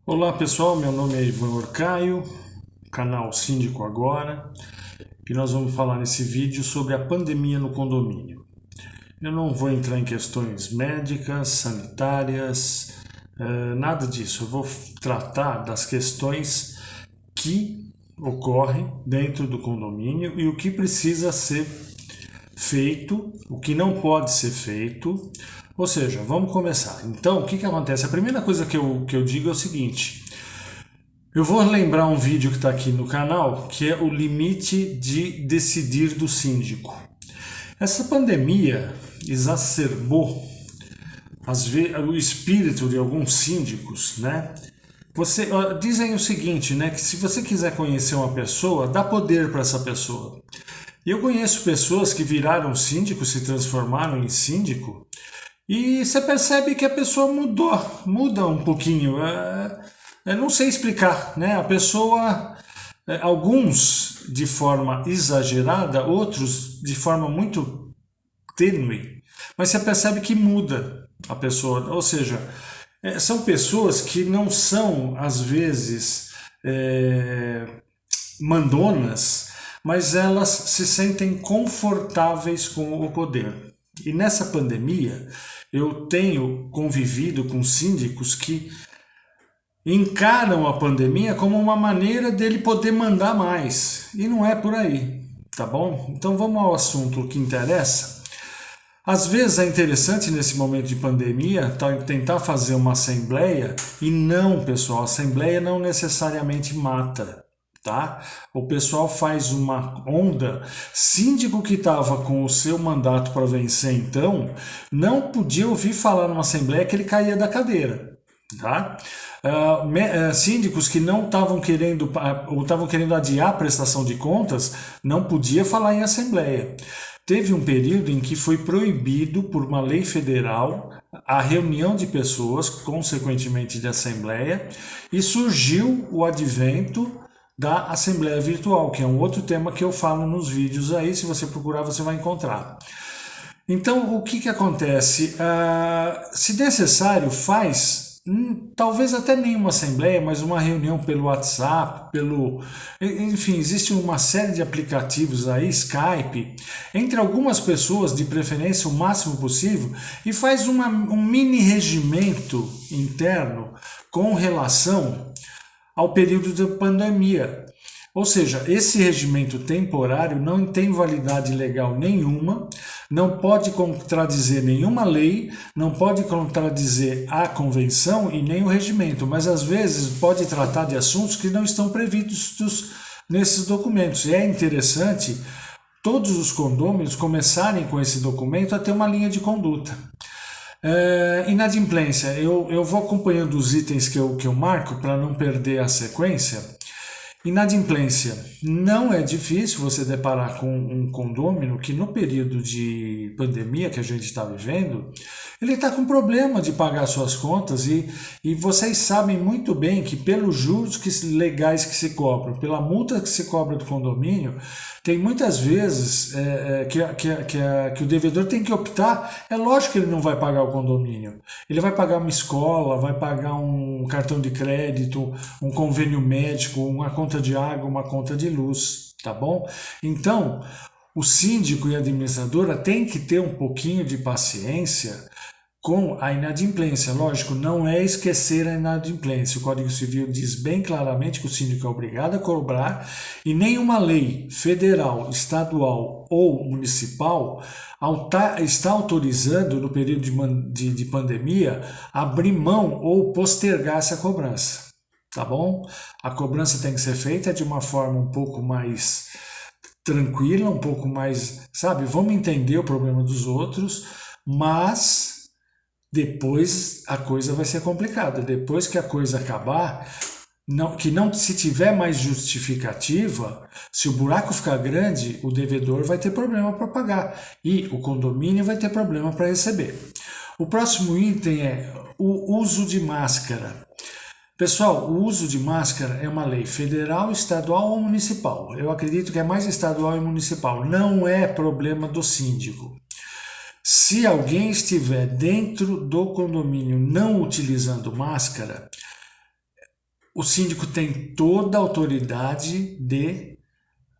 Olá pessoal, meu nome é Ivan Orcaio, canal Síndico Agora, e nós vamos falar nesse vídeo sobre a pandemia no condomínio. Eu não vou entrar em questões médicas, sanitárias, nada disso. Eu vou tratar das questões que ocorrem dentro do condomínio e o que precisa ser feito, o que não pode ser feito. Ou seja, vamos começar. Então, o que acontece? A primeira coisa que eu digo é o seguinte: eu vou lembrar um vídeo que está aqui no canal, que é o limite de decidir do síndico. Essa pandemia exacerbou o espírito de alguns síndicos, né? Dizem o seguinte, né? Que se você quiser conhecer uma pessoa, dá poder para essa pessoa. Eu conheço pessoas que viraram síndico, se transformaram em síndico, e você percebe que a pessoa muda um pouquinho. Eu não sei explicar, né? A pessoa, alguns de forma exagerada, outros de forma muito tênue, mas você percebe que muda a pessoa. Ou seja, são pessoas que não são, às vezes, mandonas, mas elas se sentem confortáveis com o poder. E nessa pandemia, eu tenho convivido com síndicos que encaram a pandemia como uma maneira dele poder mandar mais. E não é por aí, tá bom? Então vamos ao assunto que interessa. Às vezes é interessante nesse momento de pandemia tentar fazer uma assembleia e não, pessoal, a assembleia não necessariamente mata. Tá? O pessoal faz uma onda. Síndico que estava com o seu mandato para vencer, então, não podia ouvir falar numa assembleia que ele caía da cadeira. Tá? Síndicos que não estavam querendo ou estavam querendo adiar a prestação de contas, não podia falar em assembleia. Teve um período em que foi proibido por uma lei federal a reunião de pessoas, consequentemente de assembleia, e surgiu o advento da Assembleia Virtual, que é um outro tema que eu falo nos vídeos aí, se você procurar você vai encontrar. Então, o que acontece? Se necessário, faz, talvez até nem uma assembleia, mas uma reunião pelo WhatsApp, enfim, existe uma série de aplicativos aí, Skype, entre algumas pessoas, de preferência o máximo possível, e faz um mini regimento interno com relação ao período da pandemia. Ou seja, esse regimento temporário não tem validade legal nenhuma, não pode contradizer nenhuma lei, não pode contradizer a convenção e nem o regimento, mas às vezes pode tratar de assuntos que não estão previstos nesses documentos. E é interessante todos os condôminos começarem com esse documento a ter uma linha de conduta. Inadimplência, eu vou acompanhando os itens que eu marco para não perder a sequência. Inadimplência, não é difícil você deparar com um condômino que no período de pandemia que a gente está vivendo, ele está com problema de pagar suas contas e vocês sabem muito bem que pelos juros legais que se cobram, pela multa que se cobra do condomínio, tem muitas vezes que o devedor tem que optar. É lógico que ele não vai pagar o condomínio, ele vai pagar uma escola, vai pagar um cartão de crédito, um convênio médico, uma conta de água, uma conta de luz, tá bom? Então, o síndico e a administradora têm que ter um pouquinho de paciência com a inadimplência. Lógico, não é esquecer a inadimplência. O Código Civil diz bem claramente que o síndico é obrigado a cobrar e nenhuma lei federal, estadual ou municipal está autorizando, no período de pandemia, abrir mão ou postergar essa cobrança. Tá bom? A cobrança tem que ser feita de uma forma um pouco mais tranquila, um pouco mais, sabe, vamos entender o problema dos outros, mas depois a coisa vai ser complicada. Depois que a coisa acabar, se tiver mais justificativa, se o buraco ficar grande, o devedor vai ter problema para pagar e o condomínio vai ter problema para receber. O próximo item é o uso de máscara. Pessoal, o uso de máscara é uma lei federal, estadual ou municipal. Eu acredito que é mais estadual e municipal. Não é problema do síndico. Se alguém estiver dentro do condomínio não utilizando máscara, o síndico tem toda a autoridade de,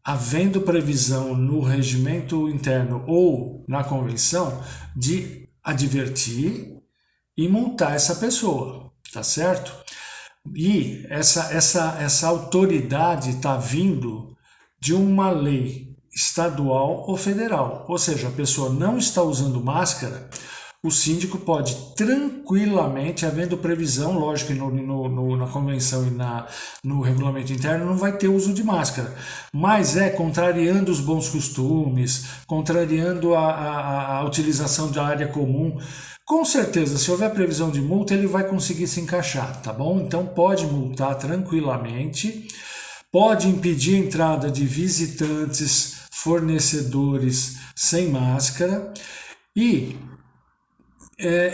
havendo previsão no regimento interno ou na convenção, de advertir e multar essa pessoa, tá certo? E essa autoridade está vindo de uma lei estadual ou federal, ou seja, a pessoa não está usando máscara, o síndico pode tranquilamente, havendo previsão, lógico que na convenção e no regulamento interno não vai ter uso de máscara, mas contrariando os bons costumes, contrariando a utilização da área comum. Com certeza, se houver previsão de multa, ele vai conseguir se encaixar, tá bom? Então pode multar tranquilamente, pode impedir a entrada de visitantes, fornecedores sem máscara e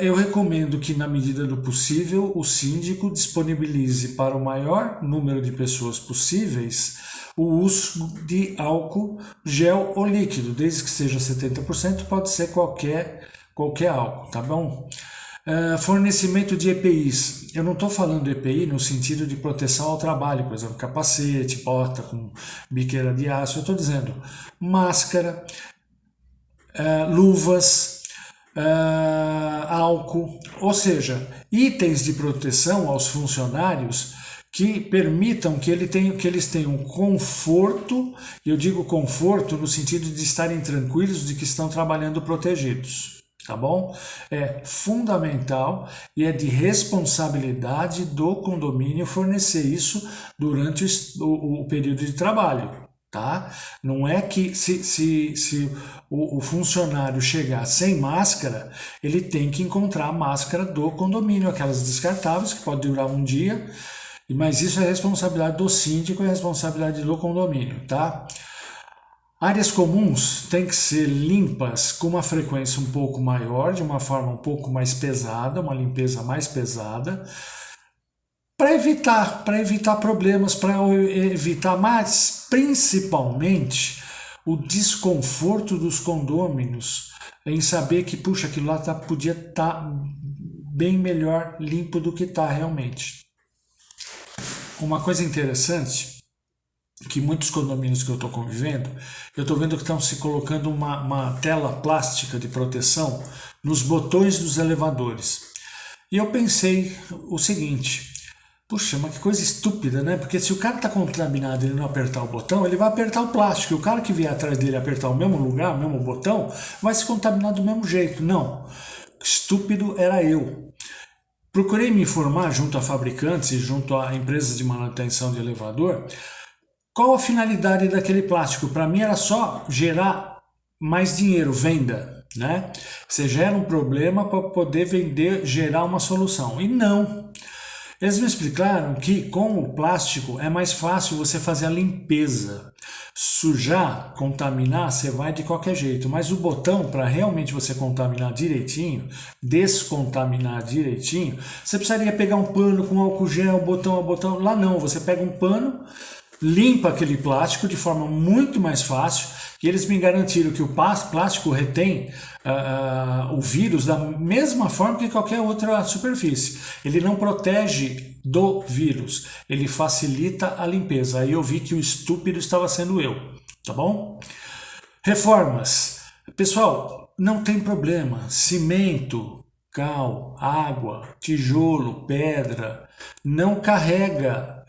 eu recomendo que, na medida do possível, o síndico disponibilize para o maior número de pessoas possíveis o uso de álcool gel ou líquido, desde que seja 70%, pode ser qualquer álcool, tá bom? Fornecimento de EPIs. Eu não estou falando EPI no sentido de proteção ao trabalho, por exemplo, capacete, bota com biqueira de aço. Eu estou dizendo máscara, luvas, álcool, ou seja, itens de proteção aos funcionários que permitam que eles tenham conforto, e eu digo conforto no sentido de estarem tranquilos de que estão trabalhando protegidos, tá bom? É fundamental e é de responsabilidade do condomínio fornecer isso durante o período de trabalho, tá? Não é que se o funcionário chegar sem máscara, ele tem que encontrar a máscara do condomínio, aquelas descartáveis que pode durar um dia, mas isso é responsabilidade do síndico, é responsabilidade do condomínio, tá? Áreas comuns têm que ser limpas com uma frequência um pouco maior, de uma forma um pouco mais pesada, uma limpeza mais pesada, para evitar problemas, para evitar, mas principalmente o desconforto dos condôminos em saber que, puxa, aquilo lá podia estar bem melhor limpo do que está realmente. Uma coisa interessante, que muitos condomínios que eu estou convivendo, eu estou vendo que estão se colocando uma tela plástica de proteção nos botões dos elevadores. E eu pensei o seguinte: puxa, mas que coisa estúpida, né? Porque se o cara está contaminado e ele não apertar o botão, ele vai apertar o plástico. E o cara que vier atrás dele apertar o mesmo lugar, o mesmo botão, vai se contaminar do mesmo jeito. Não. Estúpido era eu. Procurei me informar junto a fabricantes e junto a empresas de manutenção de elevador qual a finalidade daquele plástico. Para mim era só gerar mais dinheiro, venda, né? Você gera um problema para poder vender, gerar uma solução. E não. Eles me explicaram que com o plástico é mais fácil você fazer a limpeza. Sujar, contaminar, você vai de qualquer jeito. Mas o botão, para realmente você contaminar direitinho, descontaminar direitinho, você precisaria pegar um pano com álcool gel, botão a botão. Lá não, você pega um pano, limpa aquele plástico de forma muito mais fácil, e eles me garantiram que o plástico retém o vírus da mesma forma que qualquer outra superfície. Ele não protege do vírus, ele facilita a limpeza. Aí eu vi que o estúpido estava sendo eu, tá bom? Reformas. Pessoal, não tem problema. Cimento, cal, água, tijolo, pedra, não carrega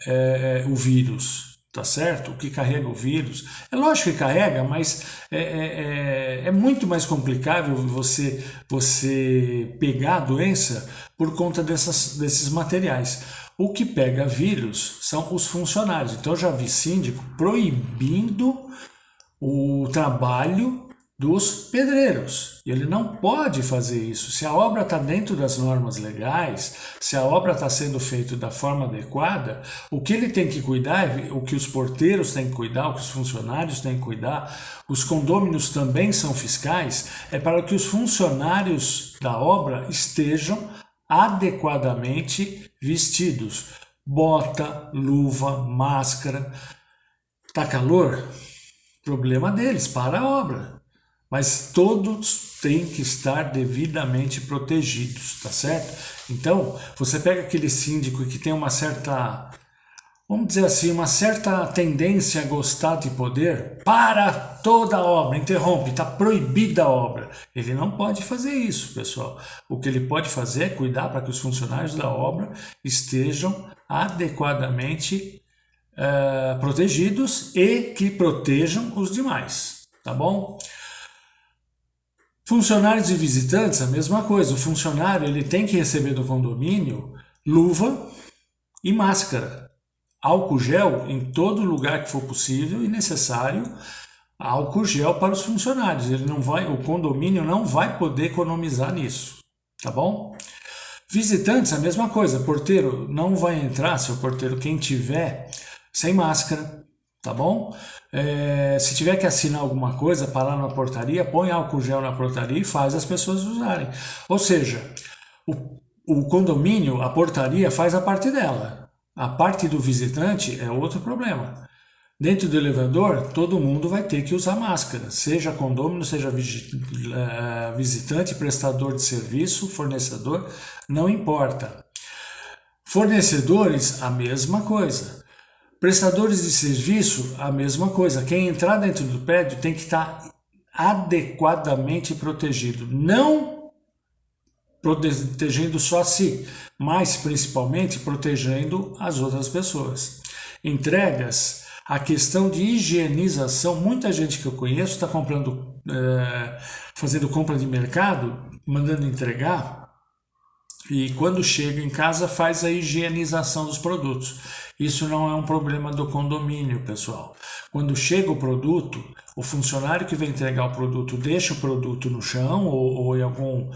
o vírus. Tá certo? O que carrega o vírus, é lógico que carrega, mas é muito mais complicado você pegar a doença por conta desses materiais. O que pega vírus são os funcionários. Então eu já vi síndico proibindo o trabalho dos pedreiros. Ele não pode fazer isso. Se a obra está dentro das normas legais, se a obra está sendo feita da forma adequada, o que ele tem que cuidar, o que os porteiros têm que cuidar, o que os funcionários têm que cuidar, os condôminos também são fiscais, é para que os funcionários da obra estejam adequadamente vestidos. Bota, luva, máscara. Tá calor? Problema deles, para a obra. Mas todos têm que estar devidamente protegidos, tá certo? Então, você pega aquele síndico que tem uma certa vamos dizer assim, uma certa tendência a gostar de poder, para toda a obra, interrompe, está proibida a obra. Ele não pode fazer isso, pessoal. O que ele pode fazer é cuidar para que os funcionários da obra estejam adequadamente protegidos e que protejam os demais, tá bom? Funcionários e visitantes, a mesma coisa. O funcionário ele tem que receber do condomínio luva e máscara. Álcool gel em todo lugar que for possível e necessário, álcool gel para os funcionários. O condomínio não vai poder economizar nisso, tá bom? Visitantes, a mesma coisa. Porteiro não vai entrar, seu porteiro, quem tiver, sem máscara, tá bom? Se tiver que assinar alguma coisa, parar na portaria, põe álcool gel na portaria e faz as pessoas usarem. Ou seja, o condomínio, a portaria faz a parte dela. A parte do visitante é outro problema. Dentro do elevador, todo mundo vai ter que usar máscara, seja condômino, seja visitante, prestador de serviço, fornecedor, não importa. Fornecedores, a mesma coisa. Prestadores de serviço, a mesma coisa. Quem entrar dentro do prédio tem que estar adequadamente protegido. Não protegendo só a si, mas principalmente protegendo as outras pessoas. Entregas, a questão de higienização. Muita gente que eu conheço está fazendo compra de mercado, mandando entregar. E quando chega em casa faz a higienização dos produtos. Isso não é um problema do condomínio, pessoal. Quando chega o produto, o funcionário que vem entregar o produto deixa o produto no chão ou em algum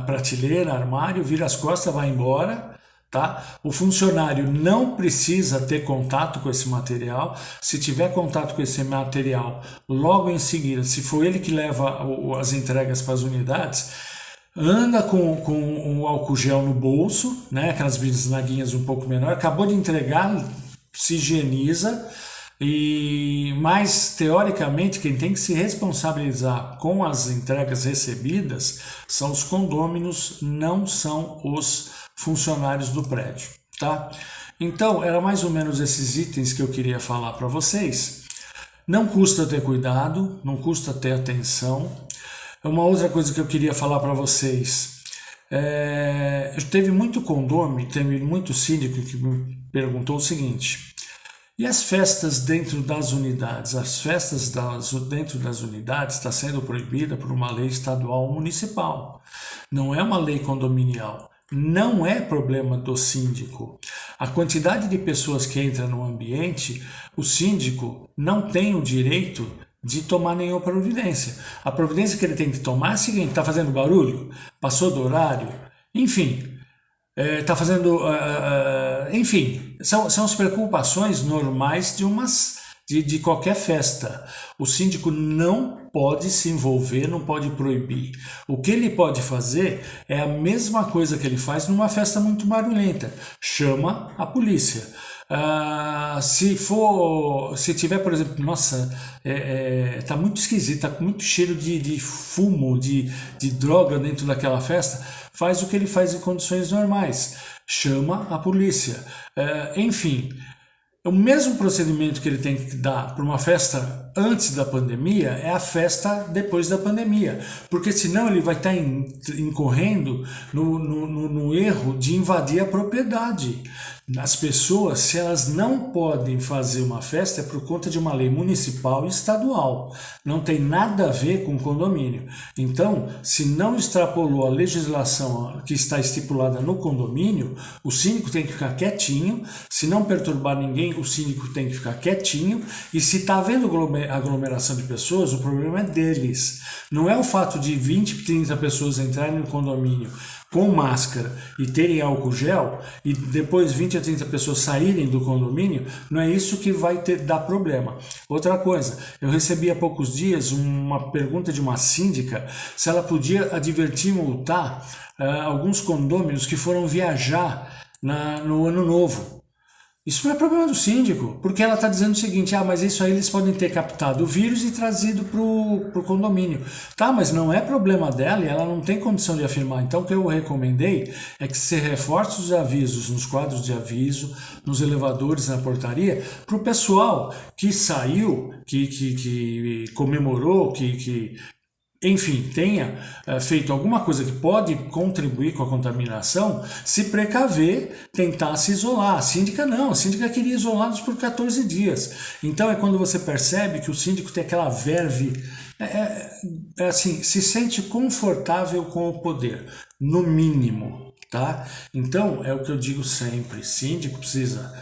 prateleira, armário, vira as costas, vai embora. Tá? O funcionário não precisa ter contato com esse material. Se tiver contato com esse material, logo em seguida, se for ele que leva as entregas para as unidades, anda com o álcool gel no bolso, né? Aquelas bisnaguinhas um pouco menor, acabou de entregar, se higieniza, mas teoricamente quem tem que se responsabilizar com as entregas recebidas são os condôminos, não são os funcionários do prédio, tá? Então, era mais ou menos esses itens que eu queria falar para vocês. Não custa ter cuidado, não custa ter atenção. Uma outra coisa que eu queria falar para vocês, teve muito condômino, teve muito síndico que me perguntou o seguinte: e as festas dentro das unidades? As festas dentro das unidades está sendo proibida por uma lei estadual ou municipal, não é uma lei condominial. Não é problema do síndico. A quantidade de pessoas que entra no ambiente, o síndico não tem o direito de tomar nenhuma providência. A providência que ele tem que tomar é a seguinte: está fazendo barulho? Passou do horário? Enfim, está fazendo... enfim, são as preocupações normais de qualquer festa. O síndico não pode se envolver, não pode proibir. O que ele pode fazer é a mesma coisa que ele faz numa festa muito barulhenta: chama a polícia. Se tiver, por exemplo, nossa, tá muito esquisito, tá com muito cheiro de fumo, de droga dentro daquela festa, faz o que ele faz em condições normais: chama a polícia. Enfim, o mesmo procedimento que ele tem que dar para uma festa antes da pandemia é a festa depois da pandemia, porque senão ele vai estar incorrendo no erro de invadir a propriedade. As pessoas, se elas não podem fazer uma festa, é por conta de uma lei municipal e estadual. Não tem nada a ver com condomínio. Então, se não extrapolou a legislação que está estipulada no condomínio, o síndico tem que ficar quietinho. Se não perturbar ninguém, o síndico tem que ficar quietinho. E se está havendo aglomeração de pessoas, o problema é deles. Não é o fato de 20, 30 pessoas entrarem no condomínio com máscara e terem álcool gel e depois 20 a 30 pessoas saírem do condomínio, não é isso que vai dar problema. Outra coisa, eu recebi há poucos dias uma pergunta de uma síndica se ela podia advertir e multar alguns condôminos que foram viajar no ano novo. Isso não é problema do síndico, porque ela está dizendo o seguinte, mas isso aí eles podem ter captado o vírus e trazido para o condomínio. Tá, mas não é problema dela e ela não tem condição de afirmar. Então o que eu recomendei é que você reforce os avisos nos quadros de aviso, nos elevadores, na portaria, para o pessoal que saiu, que comemorou, enfim, tenha feito alguma coisa que pode contribuir com a contaminação, se precaver, tentar se isolar. A síndica não, a síndica queria isolá-los por 14 dias. Então é quando você percebe que o síndico tem aquela verve, assim, se sente confortável com o poder, no mínimo, tá? Então é o que eu digo sempre, síndico precisa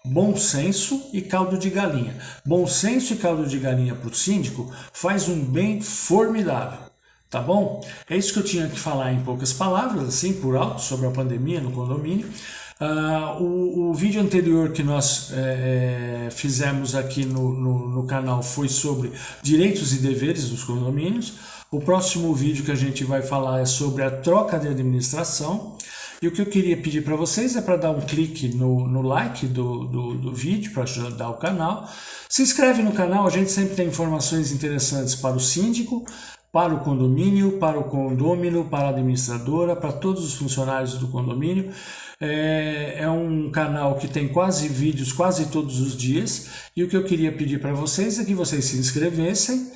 bom senso e caldo de galinha. Bom senso e caldo de galinha para o síndico faz um bem formidável, tá bom? É isso que eu tinha que falar em poucas palavras, assim, por alto, sobre a pandemia no condomínio. O vídeo anterior que nós fizemos aqui no canal foi sobre direitos e deveres dos condomínios. O próximo vídeo que a gente vai falar é sobre a troca de administração. E o que eu queria pedir para vocês é para dar um clique no like do vídeo, para ajudar o canal. Se inscreve no canal, a gente sempre tem informações interessantes para o síndico, para o condomínio, para o condômino, para a administradora, para todos os funcionários do condomínio. É um canal que tem vídeos quase todos os dias. E o que eu queria pedir para vocês é que vocês se inscrevessem.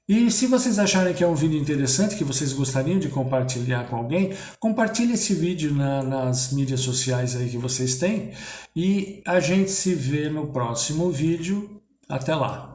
E se vocês acharem que é um vídeo interessante, que vocês gostariam de compartilhar com alguém, compartilhe esse vídeo nas mídias sociais aí que vocês têm. E a gente se vê no próximo vídeo. Até lá!